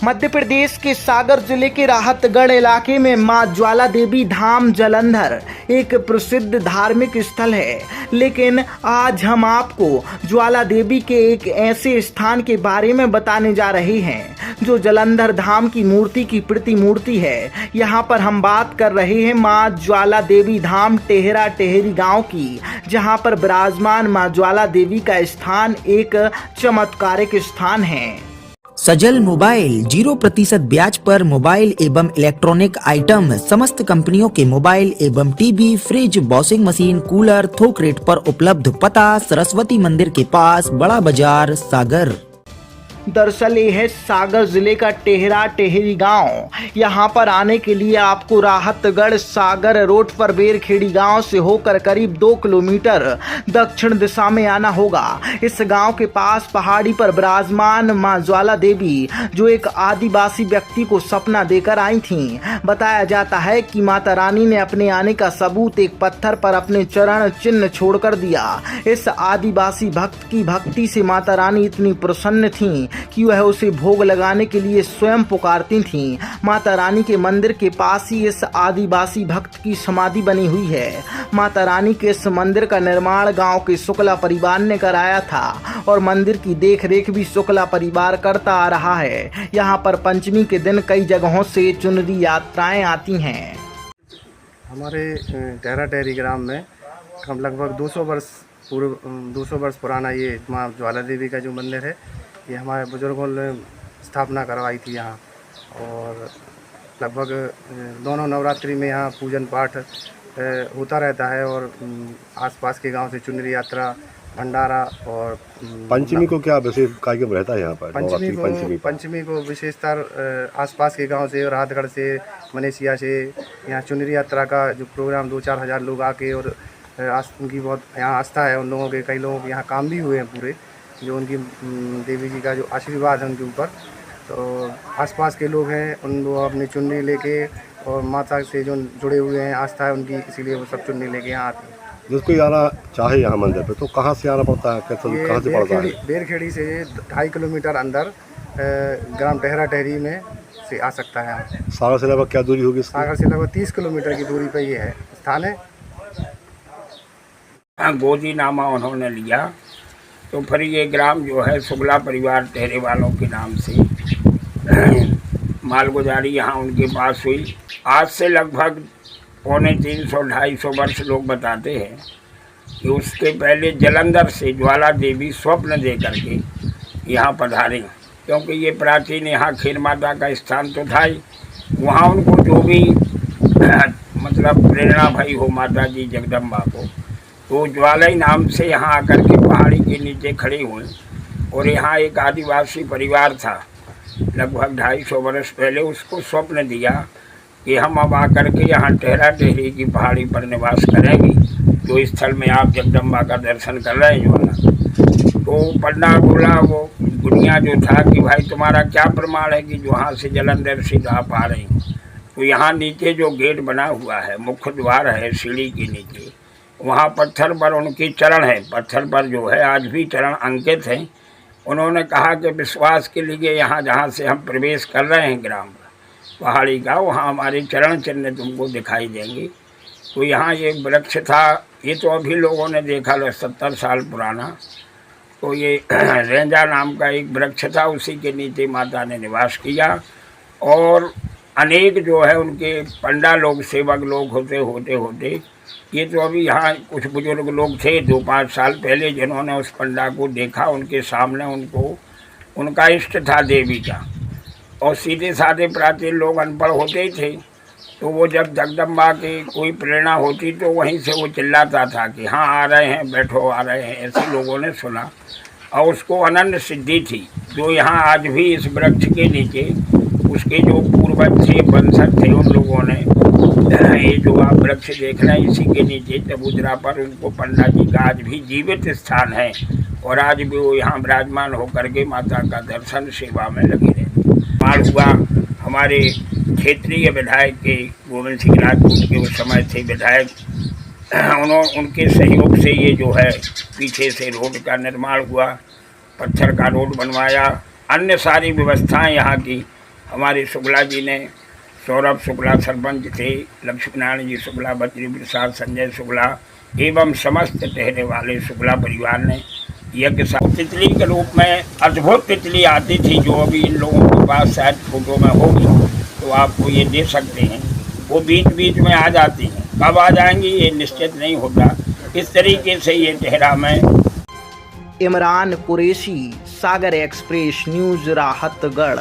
मध्य प्रदेश के सागर जिले के राहतगढ़ इलाके में मां ज्वाला देवी धाम जालंधर एक प्रसिद्ध धार्मिक स्थल है। लेकिन आज हम आपको ज्वाला देवी के एक ऐसे स्थान के बारे में बताने जा रहे हैं जो जालंधर धाम की मूर्ति की प्रतिमूर्ति है। यहाँ पर हम बात कर रहे हैं मां ज्वाला देवी धाम टेहरा टेहरी गांव की, जहाँ पर विराजमान मां ज्वाला देवी का स्थान एक चमत्कारिक स्थान है। सजल मोबाइल 0% ब्याज पर मोबाइल एवं इलेक्ट्रॉनिक आइटम समस्त कंपनियों के मोबाइल एवं TV, fridge, washing machine, cooler थोक रेट पर उपलब्ध। पता सरस्वती मंदिर के पास, बड़ा बाजार, सागर। दरअसल ये है सागर जिले का टेहरा टेहरी गांव। यहाँ पर आने के लिए आपको राहतगढ़ सागर रोड पर बेरखेड़ी गांव से होकर करीब 2 किलोमीटर दक्षिण दिशा में आना होगा। इस गांव के पास पहाड़ी पर विराजमान मां ज्वाला देवी जो एक आदिवासी व्यक्ति को सपना देकर आई थीं। बताया जाता है कि माता रानी ने अपने आने का सबूत एक पत्थर पर अपने चरण चिन्ह छोड़कर दिया। इस आदिवासी भक्त की भक्ति से माता रानी इतनी प्रसन्न थीं कि वह उसे भोग लगाने के लिए स्वयं पुकारती थीं। माता रानी के मंदिर के पास ही इस आदिवासी भक्त की समाधि बनी हुई है। माता रानी के इस मंदिर का निर्माण गांव के शुक्ला परिवार ने कराया था और मंदिर की देखरेख भी शुक्ला परिवार करता आ रहा है। यहाँ पर पंचमी के दिन कई जगहों से चुनरी यात्राएं आती हैं। हमारे टेहरा टेहरी ग्राम में हम लगभग 200 वर्ष पुराना ये माँ ज्वाला देवी का जो मंदिर है, ये हमारे बुजुर्गों ने स्थापना करवाई थी यहाँ। और लगभग दोनों नवरात्रि में यहाँ पूजन पाठ होता रहता है और आसपास के गांव से चुनरी यात्रा, भंडारा और पंचमी को क्या विशेष कार्यक्रम रहता है यहाँ पर? पंचमी को विशेषतर आसपास के गांव से, राहतगढ़ से, मलेशिया से यहाँ चुनरी यात्रा का जो प्रोग्राम 2-4 हज़ार लोग आके और उनकी बहुत यहाँ आस्था है। उन लोगों के कई लोगों के यहाँ काम भी हुए हैं पूरे, जो उनकी देवी जी का जो आशीर्वाद है उनके ऊपर। तो आसपास के लोग हैं, उन लोग अपनी चुन्नी लेके और माता से जो जुड़े हुए हैं, आस्था है उनकी, इसीलिए वो सब चुन्नी लेके यहाँ आते हैं। जिसको आना चाहे यहाँ मंदिर पे तो कहाँ से आना पड़ता है? कैसे कहाँ से पड़ता है? बेरखेड़ी से 2.5 किलोमीटर अंदर ग्राम टेहरा टेहरी में से आ सकता है। सागर से लगभग क्या दूरी होगी? सागर से लगभग 30 किलोमीटर की दूरी पर ये है स्थान है। गोदी नामा उन्होंने लिया तो फिर ये ग्राम जो है शुक्ला परिवार टेहरे वालों के नाम से मालगुजारी यहाँ उनके पास हुई। आज से लगभग 350-250 वर्ष लोग बताते हैं कि उसके पहले जालंधर से ज्वाला देवी स्वप्न दे करके यहाँ पधारे, क्योंकि ये प्राचीन यहाँ खीर माता का स्थान तो था ही। वहाँ उनको जो भी मतलब प्रेरणा भई हो माता जी जगदम्बा को, तो ज्वालाई नाम से यहाँ आकर के पहाड़ी के नीचे खड़े हुए। और यहाँ एक आदिवासी परिवार था, लगभग 250 वर्ष पहले उसको स्वप्न दिया कि हम अब आकर के यहाँ टेहरा टेहरी की पहाड़ी पर निवास करेंगे, जो स्थल में आप जगदम्बा का दर्शन कर रहे हैं ज्वाला। तो पंडा बोला, वो दुनिया जो था कि भाई तुम्हारा क्या प्रमाण है कि जो यहाँ से जालंधर से आप आ रहे हैं? तो यहाँ नीचे जो गेट बना हुआ है, मुख्य द्वार है सीढ़ी के नीचे, वहाँ पत्थर पर उनकी चरण है। पत्थर पर जो है आज भी चरण अंकित हैं। उन्होंने कहा कि विश्वास के लिए यहाँ जहाँ से हम प्रवेश कर रहे हैं ग्राम पहाड़ी का, वहाँ हमारे चरण चिन्ह तुमको दिखाई देंगे। तो यहाँ एक वृक्ष था, ये तो अभी लोगों ने देखा 70 साल पुराना। तो ये रेंजा नाम का एक वृक्ष था, उसी के नीचे माता ने निवास किया। और अनेक जो है उनके पंडा लोग, सेवक लोग होते ये तो अभी यहाँ कुछ बुजुर्ग लोग थे 2-5 साल पहले जिन्होंने उस पंडा को देखा। उनके सामने उनका इष्ट था देवी का। और सीधे साधे प्राचीन लोग अनपढ़ होते ही थे, तो वो जब जगदम्बा की कोई प्रेरणा होती तो वहीं से वो चिल्लाता था कि हाँ आ रहे हैं, बैठो, आ रहे हैं। ऐसे लोगों ने सुना और उसको अनंत सिद्धि थी। जो यहाँ आज भी इस वृक्ष के नीचे उसके जो पूर्वज थे, वंशज थे, उन लोगों ने ये जो आप वृक्ष देख रहे हैं इसी के नीचे चबूतरा पर उनको पंडा जी का आज भी जीवित स्थान है। और आज भी वो यहाँ विराजमान होकर के माता का दर्शन सेवा में लगे रहते। माल हुआ हमारे क्षेत्रीय विधायक के गोविंद सिंह राजपूत के उस समय थे विधायक, उनके सहयोग से ये जो है पीछे से रोड का निर्माण हुआ, पत्थर का रोड बनवाया, अन्य सारी व्यवस्थाएं यहाँ की हमारे शुक्ला जी ने, सौरभ शुक्ला सरपंच थे, लक्ष्मीनारायण जी शुक्ला, बद्री प्रसाद, संजय शुक्ला एवं समस्त ठहरे वाले शुक्ला परिवार ने यज्ञ तितली के रूप में अद्भुत तितली आती थी, जो अभी इन लोगों के पास शायद फोटो में होगी तो आपको ये दे सकते हैं। वो बीच बीच में आ जाती हैं, कब आ जाएंगी ये निश्चित नहीं होता। इस तरीके से ये ठहरा में। इमरान कुरैशी, सागर एक्सप्रेस न्यूज़, राहतगढ़।